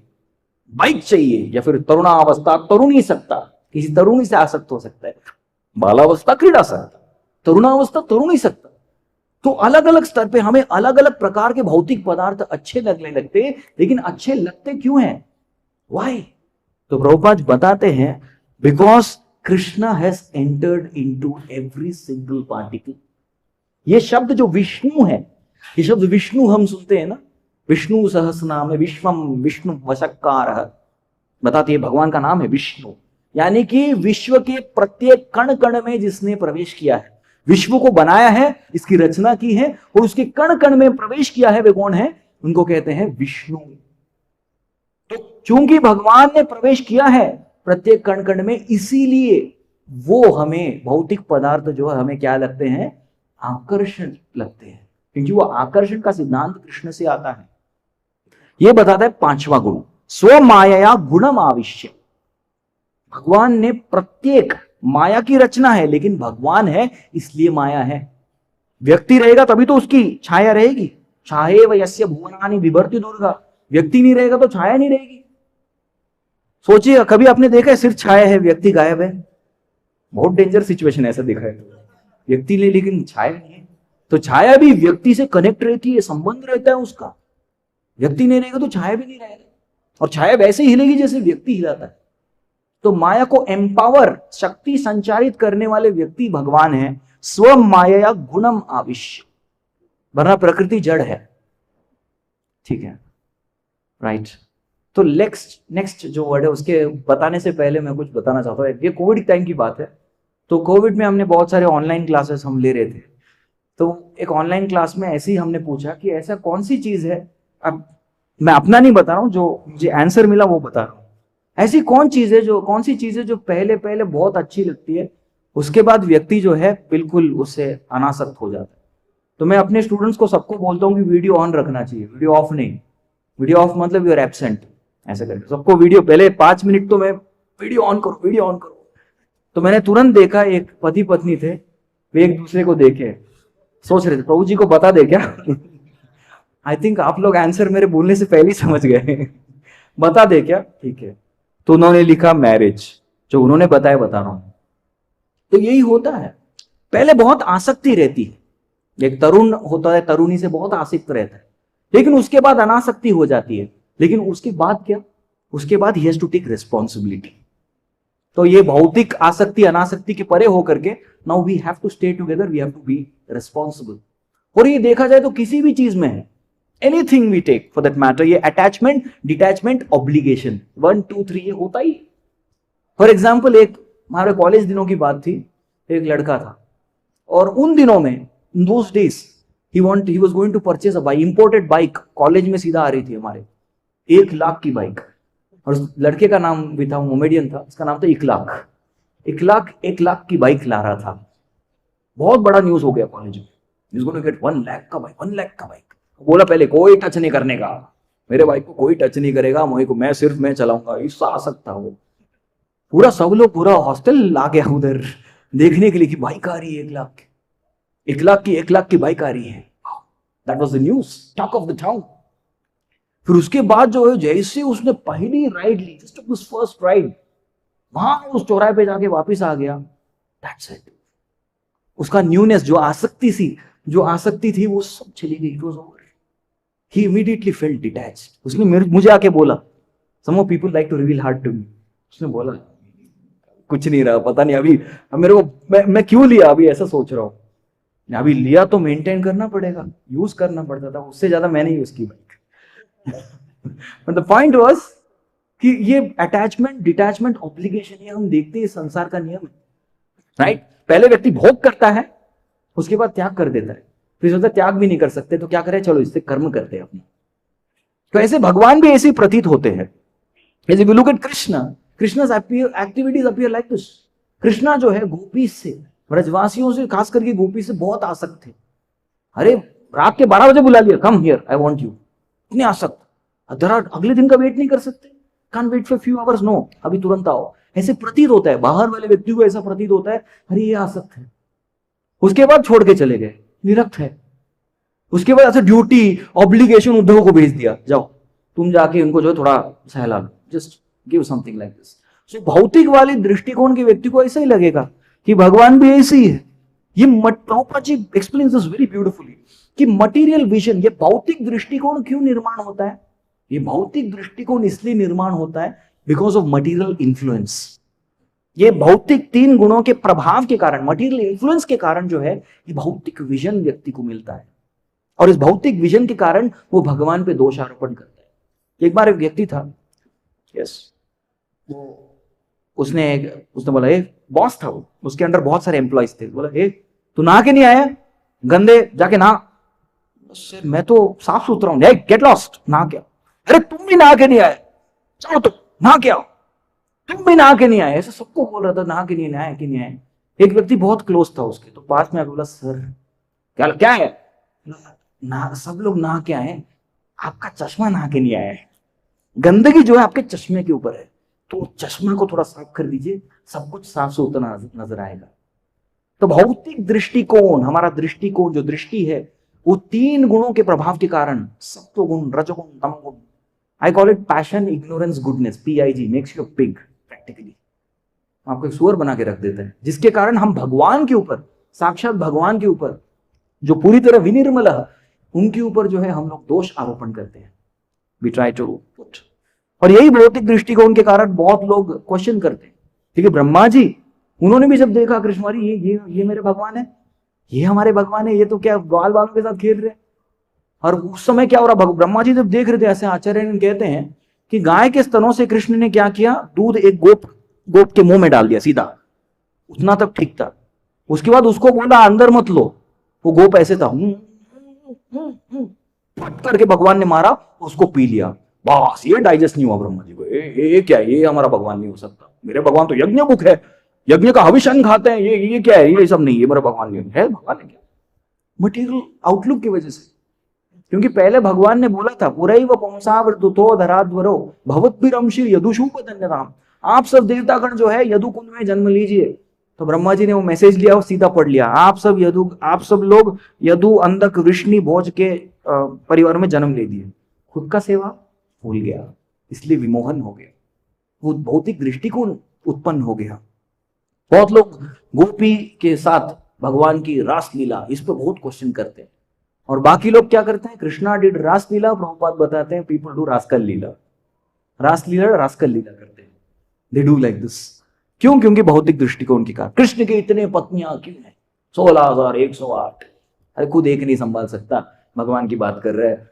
बाइक चाहिए, या फिर तरुणावस्था तरुणी सकता, किसी तरुणी से आसक्त हो सकता है, बालावस्था क्रीड़ा सकता, तरुणावस्था तरुणी सकता। तो अलग अलग स्तर पे हमें अलग अलग प्रकार के भौतिक पदार्थ अच्छे लगने लगते, लेकिन अच्छे लगते क्यों हैं? वाई? तो प्रभुपाद बताते हैं, because Krishna has entered into every single particle. ये शब्द जो विष्णु है, ये शब्द विष्णु हम सुनते हैं ना, विष्णु सहस्रनाम है विश्वम विष्णु वशक्कार, बताती है भगवान का नाम है विष्णु, यानी कि विश्व के प्रत्येक कण कण में जिसने प्रवेश किया है, विश्व को बनाया है, इसकी रचना की है और उसके कण कण में प्रवेश किया है, वे कौन है? उनको कहते हैं विष्णु। तो चूंकि भगवान ने प्रवेश किया है प्रत्येक कण कण में, इसीलिए वो हमें भौतिक पदार्थ जो है हमें क्या लगते हैं? आकर्षण लगते हैं, क्योंकि वो आकर्षण का सिद्धांत कृष्ण से आता है। ये बताता है पांचवा गुण, स्व माया गुणम आविश्य। भगवान ने प्रत्येक, माया की रचना है लेकिन भगवान है इसलिए माया है। व्यक्ति रहेगा तभी तो उसकी छाया रहेगी, छाये वयस्य भुवनानि बिभर्ति दुर्गा, व्यक्ति नहीं रहेगा तो छाया नहीं रहेगी। सोचिए, कभी आपने देखा है सिर्फ छाया है व्यक्ति गायब है? बहुत डेंजर सिचुएशन है, ऐसा देखा है, व्यक्ति नहीं लेकिन छाया नहीं है। तो छाया भी व्यक्ति से कनेक्ट रहती है, संबंध रहता है उसका, व्यक्ति नहीं रहेगा तो छाया भी नहीं रहेगा, और छाया वैसे ही हिलेगी जैसे व्यक्ति हिलाता है। तो माया को एम्पावर, शक्ति संचारित करने वाले व्यक्ति भगवान है, स्व माया गुणम आविश्य, वरना प्रकृति जड़ है। ठीक है, राइट। तो नेक्स्ट जो वर्ड है उसके बताने से पहले मैं कुछ बताना चाहता हूँ। ये कोविड टाइम की बात है, तो कोविड में हमने बहुत सारे ऑनलाइन क्लासेस हम ले रहे थे। तो एक ऑनलाइन क्लास में ऐसे ही हमने पूछा कि ऐसा कौन सी चीज है, अब मैं अपना नहीं बता रहा हूँ, जो मुझे आंसर मिला वो बता रहा हूँ, ऐसी कौन सी चीज है जो पहले पहले बहुत अच्छी लगती है, उसके बाद व्यक्ति जो है बिल्कुल उससे अनासक्त हो जाता है। तो मैं अपने स्टूडेंट्स को सबको बोलता हूँ कि वीडियो ऑन रखना चाहिए, वीडियो ऑफ नहीं। वीडियो ऑफ मतलब यू आर एब्सेंट, ऐसे करके सबको वीडियो पहले 5 मिनट तो मैं वीडियो ऑन करो, वीडियो ऑन करो। तो मैंने तुरंत देखा एक पति पत्नी थे, वे एक दूसरे को देखे, सोच रहे थे प्रभु जी को बता दे क्या। आई थिंक आप लोग आंसर मेरे बोलने से पहले ही समझ गए। बता दे क्या, ठीक है। तो उन्होंने लिखा मैरिज, जो उन्होंने बताया बता रहा हूं। तो यही होता है, पहले बहुत आसक्ति रहती है, एक तरुण होता है तरुणी से बहुत आसक्त रहता है, लेकिन उसके बाद अनासक्ति हो जाती है। लेकिन उसके बाद क्या? उसके बाद he has to take responsibility. तो ये भौतिक आसक्ति अनासक्ति के परे होकर के now we have to stay together, we have to be responsible. और ये देखा जाए तो किसी भी चीज में है, anything we take for that matter, ये अटैचमेंट, डिटैचमेंट, ऑब्लिगेशन, 1 2 3 ये होता ही। फॉर एग्जाम्पल, एक हमारे कॉलेज दिनों की बात थी, एक लड़का था और उन दिनों में, in those days, he was going to purchase a bike, imported bike college में सीधा आ रही थी हमारे, 1 लाख की बाइक। और उस लड़के का नाम भी था, मोमेडियन था, उसका नाम था इकलाक। 1 लाख की बाइक ला रहा था। बहुत बड़ा न्यूज हो गया कॉलेज में, he's going to get 1 lakh का बाइक, 1 लाख का बाइक। बोला पहले कोई टच नहीं करने का, मेरे बाइक को कोई टच नहीं करेगा, मैं सिर्फ मैं चलाऊंगा, इससे आ सकता वो। पूरा सब लोग, पूरा हॉस्टल आ गया उधर देखने के लिए कि बाइक आ रही है 1 लाख की, 1 लाख की बाइक आ रही है। That was the news, talk of the town. फिर उसके बाद जो है, जैसे उसने पहली राइड ली, just took his first ride, वहां उस चौराहे पे जाके वापस आ गया। That's it. उसका न्यूनेस, जो आसक्ति थी वो सब चली गई, it was over. He immediately felt detached. उसने मुझे आके बोला, some of people like to reveal heart to me, उसने बोला कुछ नहीं रहा, पता नहीं अभी मेरे को मैं क्यों लिया, अभी ऐसा सोच रहा हूं। अभी लिया तो मेंटेन करना पड़ेगा, यूज करना पड़ता था, उससे ज्यादा मैंने यूज की बाइक। द पॉइंट वाज कि ये अटैचमेंट, डिटैचमेंट, ऑब्लिगेशन, ये हम देखते हैं संसार का नियम है, राइट। पहले व्यक्ति भोग करता है, उसके बाद त्याग कर देता है, फिर सोचता त्याग भी नहीं कर सकते तो क्या करें, चलो इससे कर्म करते हैं अपने। तो ऐसे भगवान भी ऐसे प्रतीत होते हैं। As if you look at Krishna, Krishna's activities appear like this. Krishna जो है गोपी से, ब्रजवासियों से, खास करके गोपी से बहुत आसक्त थे। अरे रात के 12 बजे बुला लिया, come here, I want you, इतने आसक्त। अगले दिन का वेट नहीं कर सकते, can't wait for few hours, no, अभी तुरंत आओ। ऐसे प्रतीत होता है, बाहर वाले व्यक्ति को ऐसा प्रतीत होता है, अरे ये आसक्त है। उसके बाद छोड़ के चले गए, विरक्त है। उसके बाद ऐसे ड्यूटी ऑब्लिगेशन उद्धव को भेज दिया, जाओ तुम जाके इनको जो है थोड़ा सहला लो, just give something like this. So भौतिक वाले दृष्टिकोण के व्यक्ति को ऐसा ही लगेगा कि भगवान भी ऐसे ही है। ये Prabhupada ji explains this very beautifully कि मटेरियल विजन, ये भौतिक दृष्टिकोण क्यों निर्माण होता है? ये भौतिक दृष्टिकोण इसलिए निर्माण होता है बिकॉज ऑफ मटेरियल इन्फ्लुएंस। ये भौतिक 3 गुणों के प्रभाव के कारण, मटेरियल इन्फ्लुएंस के कारण जो है ये भौतिक विजन व्यक्ति को मिलता है, और इस भौतिक विजन के कारण वो भगवान पे दोष आरोपण करता है। एक बार एक व्यक्ति था, यस, वो उसने बोला, बॉस था वो, उसके अंडर बहुत सारे एम्प्लॉइज थे, बोला तू नहा के नहीं आया, गंदे जाके नहा। मैं तो साफ सुथरा हूं, गेट लॉस्ट, नहा के आओ। अरे तुम भी नहा के नहीं आए, चलो तुम नहा के आओ, तुम भी नहा के नहीं आए, ऐसे सबको बोल रहा था, नहा के नहीं आए कि नहीं आए। एक व्यक्ति बहुत क्लोज था उसके, तो पास में आके बोला, सर क्या क्या है ना, सब लोग नहा के आए, आपका चश्मा नहा के नहीं आया है, गंदगी जो है आपके चश्मे के ऊपर है, तो चश्मा को थोड़ा साफ कर दीजिए, सब कुछ साफ सुथरा नजर आएगा। तो भौतिक दृष्टिकोण, हमारा दृष्टिकोण जो दृष्टि है वो 3 गुणों के प्रभाव के कारण, सत्वगुण, रजोगुण, तमोगुण, I call it passion, ignorance, goodness, PIG, makes you pig practically, आपको एक सुअर बना के रख देता है, जिसके कारण हम भगवान के ऊपर, साक्षात भगवान के ऊपर जो पूरी तरह विनिर्मल है, उनके ऊपर जो है हम लोग दोष आरोपण करते हैं। वी ट्राई टू पुट, और यही भौतिक दृष्टिकोण के कारण बहुत लोग क्वेश्चन करते हैं। ठीक है, ब्रह्मा जी उन्होंने भी जब देखा कृष्ण हमारी ये मेरे भगवान है, ये हमारे भगवान है, ये तो क्या ग्वाल बालों के साथ खेल रहे। और उस समय क्या हो रहा, ब्रह्मा जी जब देख रहे थे, ऐसे आचार्य कहते हैं कि गाय के स्तनों से कृष्ण ने क्या किया, दूध एक गोप के मुंह में डाल दिया सीधा, उतना तक ठीक था। उसके बाद उसको बोला अंदर मत लो, वो गोप ऐसे था, फट करके भगवान ने मारा, उसको पी लिया, बस ये डाइजेस्ट नहीं हुआ ब्रह्मा जी को। ये क्या है, ये हमारा भगवान नहीं हो सकता, मेरे भगवान तो यज्ञ मुख है, यज्ञ का हविष्य खाते हैं, ये क्या है, ये सब नहीं, ये मेरा भगवान नहीं है। भगवान है क्या? मटेरियल आउटलुक की वजह से, क्योंकि पहले भगवान ने बोला था, पुरैव पुंसावृतो धराध्वरो भवद्भिरंशि यदुषूपतन्यताम, आप सब देवतागण जो है यदु कुंड में जन्म लीजिए। तो ब्रह्मा जी ने वो मैसेज लिया और सीधा पढ़ लिया, आप सब लोग यदु अंधक वृष्णि भोज के परिवार में जन्म ले दिए। खुद का सेवा भूल गया, इसलिए विमोहन हो गया, वो भौतिक दृष्टिकोण उत्पन्न हो गया। बहुत लोग गोपी के साथ भगवान की रासलीला, इस पर बहुत क्वेश्चन करते हैं, और बाकी लोग क्या करते हैं, कृष्णा डिड रासलीला, प्रभुपाद बताते हैं पीपल डू रास्कल लीला, रासलीला रास्कल लीला करते हैं, दे डू लाइक दिस। क्यों? क्योंकि भौतिक दृष्टिकोण के कारण। कृष्ण के इतने पत्नियां क्यों हैं, 16,108, अरे खुद एक नहीं संभाल सकता, भगवान की बात कर रहे हैं।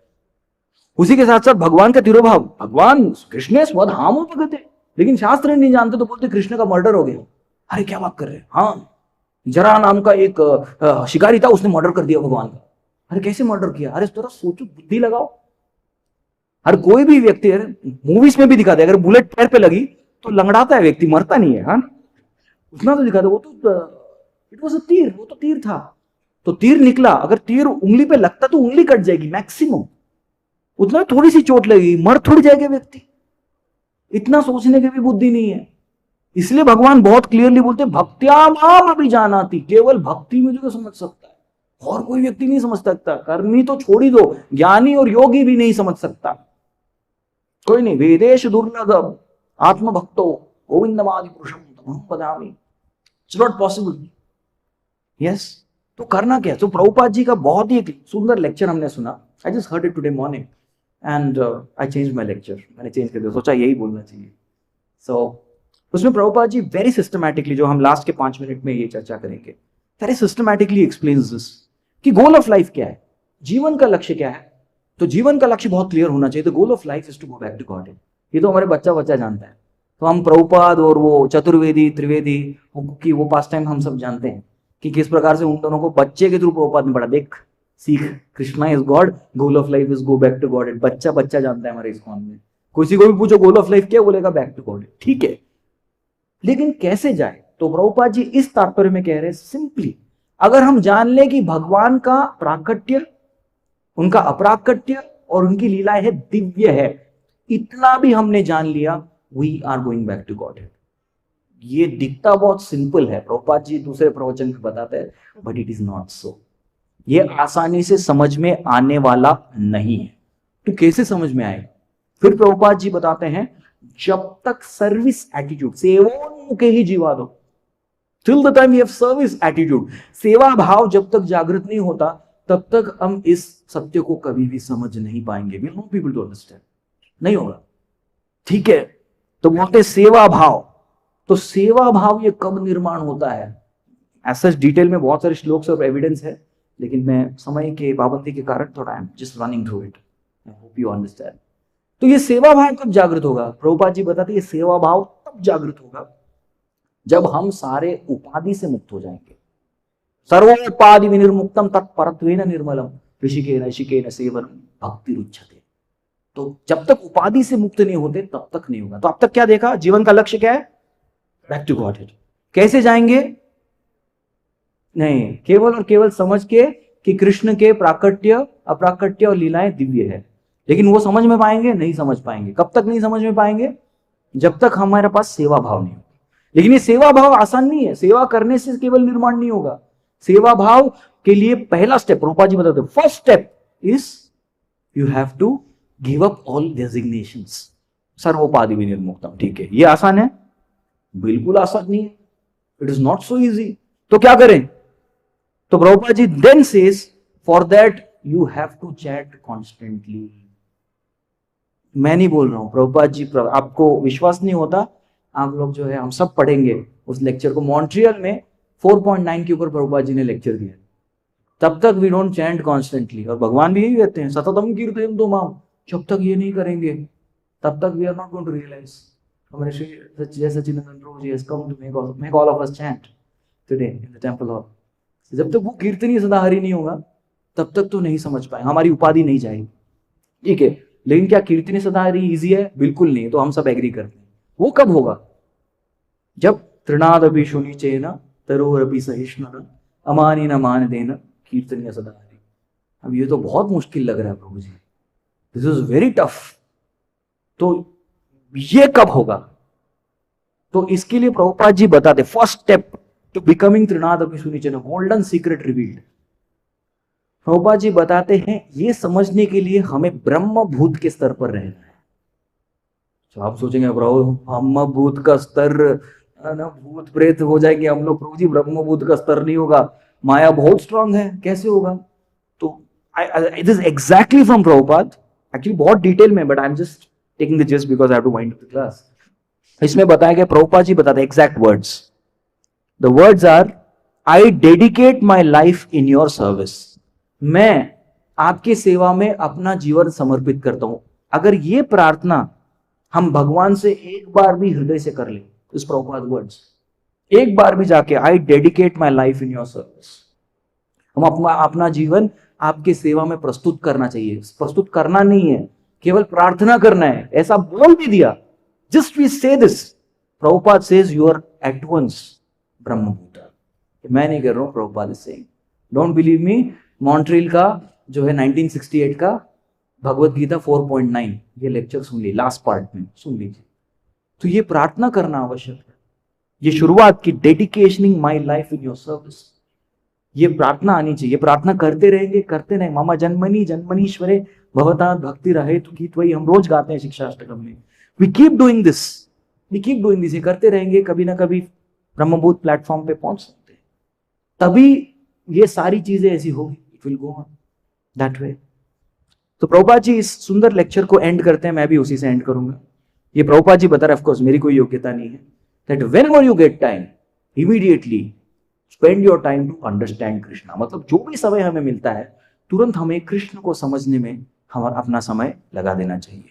उसी के साथ साथ भगवान का तिरोभाव, भगवान कृष्ण स्वधामोपगते, लेकिन शास्त्र नहीं जानते तो बोलते कृष्ण का मर्डर हो गया। अरे क्या बात कर रहे हैं, हाँ जरा नाम का एक शिकारी था, उसने मर्डर कर दिया भगवान का। अरे कैसे मर्डर किया? अरे थोड़ा सोचो, बुद्धि लगाओ। हर कोई भी व्यक्ति, मूवीज में भी दिखाते हैं, अगर बुलेट पैर पे लगी तो लंगड़ाता है व्यक्ति, मरता नहीं है, हाँ उतना तो दिखाते। वो तो इट वाज अ तीर, वो तो तीर था, तो तीर निकला, अगर तीर उंगली पे लगता तो उंगली कट जाएगी मैक्सिमम, उतना थोड़ी सी चोट लगेगी, मर थोड़ी जाएगा व्यक्ति। इतना सोचने की भी बुद्धि नहीं है। इसलिए भगवान बहुत क्लियरली बोलते, भक्त्या माम अभिजानाति, केवल भक्ति में जो समझ सकता है, और कोई व्यक्ति नहीं समझ सकता। करनी तो छोड़ी दो, ज्ञानी और योगी भी नहीं समझ सकता, कोई नहीं। वेदेश दुर्लभ आत्मभक्तो गोविंदमादि पुरुषम तमहं वदामि, इट्स नॉट पॉसिबल। यस, तो करना क्या? तो प्रभुपाद जी का बहुत ही सुंदर लेक्चर हमने सुना, I just heard it today morning and I change my lecture, मैंने चेंज कर दिया, सोचा यही बोलना चाहिए। सो उसमें प्रभुपाद जी वेरी सिस्टमैटिकली, जो हम लास्ट के 5 मिनट में ये चर्चा करेंगे, वेरी सिस्टमैटिकली एक्सप्लेन्स दिस कि गोल ऑफ लाइफ क्या है, जीवन का लक्ष्य क्या है। तो जीवन का लक्ष्य बहुत क्लियर होना चाहिए। The goal of life is to go back to God. ये तो हमारे बच्चा जानता है, तो हम प्रभुपाद और वो चतुर्वेदी त्रिवेदी की वो पास टाइम हम सब जानते हैं कि किस प्रकार से उन दोनों को बच्चे के थ्रू प्रभुपाद ने पढ़ा, देख सीख, Krishna is God, goal of life is go back to God. बच्चा जानता है हमारे इस्कॉन में। किसी को भी पूछो गोल ऑफ लाइफ क्या, बोलेगा बैक टू गॉड, ठीक है, लेकिन कैसे जाए? तो प्रभुपाद जी इस तात्पर्य में कह रहे हैं, सिंपली अगर हम जान ले कि भगवान का प्राकट्य, उनका अप्राकट्य और उनकी लीलाएं है दिव्य है, इतना भी हमने जान लिया, we are going back to God. ये दिखता बहुत सिंपल है, प्रभुपाद जी दूसरे प्रवचन में बताते हैं, बट इट इज नॉट सो। ये आसानी से समझ में आने वाला नहीं है। तो कैसे समझ में आएगा? फिर प्रभुपाद जी बताते हैं, जब तक सर्विस एटीट्यूड, सेवोन्मुखे ही जीवा दो, till the time you have service attitude, सेवा भाव जब तक जागृत नहीं होता तब तक हम इस सत्य को कभी भी समझ नहीं पाएंगे। We want people to understand, नहीं होगा। ठीक है, तो बोलते सेवा भाव। तो सेवा भाव ये कब निर्माण होता है? ऐसा डिटेल में बहुत सारे श्लोक और एविडेंस है, लेकिन मैं समय के पाबंदी के कारण थोड़ा आई am just running through it, I hope you understand. तो ये सेवा भाव कब जागृत होगा? प्रभुपाद जी बताते हैं ये सेवा भाव तब जागृत होगा जब हम सारे उपाधि से मुक्त हो जाएंगे। सर्वोपाधि विनिर्मुक्तम तत्परत्वेन निर्मलम ऋषिकेन सेवनम भक्ति रुच्यते। तो जब तक उपाधि से मुक्त नहीं होते तब तक नहीं होगा। तो अब तक क्या देखा? जीवन का लक्ष्य क्या है? Back to godhead. कैसे जाएंगे? नहीं, केवल और केवल समझ के कि कृष्ण के प्राकट्य, अप्राकट्य और लीलाएं दिव्य है। लेकिन वो समझ में पाएंगे? नहीं समझ पाएंगे। कब तक नहीं समझ में पाएंगे? जब तक हमारे पास सेवा भाव नहीं होगा। लेकिन ये सेवा भाव आसान नहीं है, सेवा करने से केवल निर्माण नहीं होगा। सेवा भाव के लिए पहला स्टेप प्रभुपाद जी बताते हैं, first step is you have to give up all designations, सर्वोपाधि विनिर्मुक्तम। ठीक है, ये आसान है? बिल्कुल आसान नहीं है, it is not so easy. तो क्या करें? तो Prabhupada ji then says for that you have to chant constantly. मैं नहीं बोल रहा हूं, प्रभुपाद जी, आपको विश्वास नहीं होता, आप लोग जो है हम सब पढ़ेंगे उस लेक्चर को। मॉन्ट्रियल में 4.9 के ऊपर प्रभुपाद जी ने लेक्चर दिया। तब तक वी डोंट चैंट कॉन्स्टेंटली, और भगवान भी यही कहते हैं, सततम कीर्तयम तो माम। जब तक ये नहीं करेंगे तब तक we are not going to realise. हमारे Shri Jai Sachchidanand Prabhu ji has come to make all of us chant today in the temple hall. जब तक वो कीर्तनीय सदाहरि नहीं होगा तब तक तो नहीं समझ पाए, हमारी उपाधि नहीं जाएगी। ठीक है, लेकिन क्या कीर्तनीय सदाहरि इजी है? बिल्कुल नहीं। तो हम सब एग्री करते हैं। वो कब होगा? जब तृणादपि शुनिचेन तरोरपि सहिष्णुना अमानि न मान देन कीर्तनीय सदाहरि। अब ये तो बहुत मुश्किल लग रहा है प्रभु जी, दिस इज वेरी टफ। तो ये कब होगा? तो इसके लिए प्रभुपाद जी बताते फर्स्ट स्टेप टू बिकमिंग तृणादपि शुनिचेन, golden secret revealed. Prabhupada ji बताते हैं ये समझने के लिए हमें ब्रह्म भूत के स्तर पर रहना है। तो आप सोचेंगे प्रभु ब्रह्म भूत का स्तर ना, भूत प्रेत हो जाएंगे हम लोग। प्रभु जी ब्रह्म भूत का स्तर नहीं होगा, माया बहुत स्ट्रांग है, कैसे होगा? तो it is exactly from Prabhupada, actually बहुत डिटेल में, but I am just taking the just because I have to wind up the class. इसमें बताया गया, प्रभुपाद जी बताते exact words. The words are, I dedicate my life in your service. मैं आपकी सेवा में अपना जीवन समर्पित करता हूं। अगर ये प्रार्थना हम भगवान से एक बार भी हृदय से कर ले, इस प्रभुपाद वर्ड्स, एक बार भी जाके आई dedicate my life in your service, हम अपना जीवन आपके सेवा में प्रस्तुत करना चाहिए। प्रस्तुत करना नहीं है, केवल प्रार्थना करना है। ऐसा बोल भी दिया, just we say this, Prabhupada says you are at once ब्रह्मभूता। मैं नहीं कर रहा हूं, Prabhupada is saying. Don't believe me, Montreal का जो है 1968 का भगवत गीता 4.9 ये लेक्चर सुन ली, लास्ट पार्ट में सुन लीजिए। तो ये प्रार्थना करना आवश्यक है, ये शुरुआत की, dedicating my life in your service, ये प्रार्थना आनी चाहिए। प्रार्थना करते रहेंगे, करते रहेंगे। मामा जन्मनी जन्मनीश्वरे भवता भक्ति रहे तो गीत, वही हम रोज गाते हैं शिक्षाष्टकम में। We keep doing this, we keep doing this, ये करते रहेंगे, कभी ना कभी ब्रह्मभूत प्लेटफॉर्म पे पहुंच सकते हैं। तभी ये सारी चीजें ऐसी होगी, it will go on that way. तो प्रभुपाद जी इस सुंदर लेक्चर को एंड करते हैं, मैं भी उसी से एंड करूंगा। ये प्रभुपाद जी बता रहे, ऑफ कोर्स मेरी कोई योग्यता नहीं है, that whenever you get time immediately spend your time to understand Krishna. मतलब जो भी समय हमें मिलता है तुरंत हमें कृष्ण को समझने में हमारा अपना समय लगा देना चाहिए।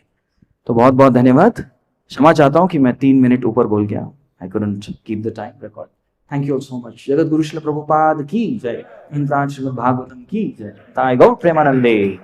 तो बहुत बहुत धन्यवाद। क्षमा चाहता हूं कि मैं 3 मिनट ऊपर बोल गया, I couldn't keep the time record. Thank you all so much. Jagat Guru Srila Prabhupada की जय, श्रीमद् भागवतम की जय, ताई गौ प्रेमानंदे।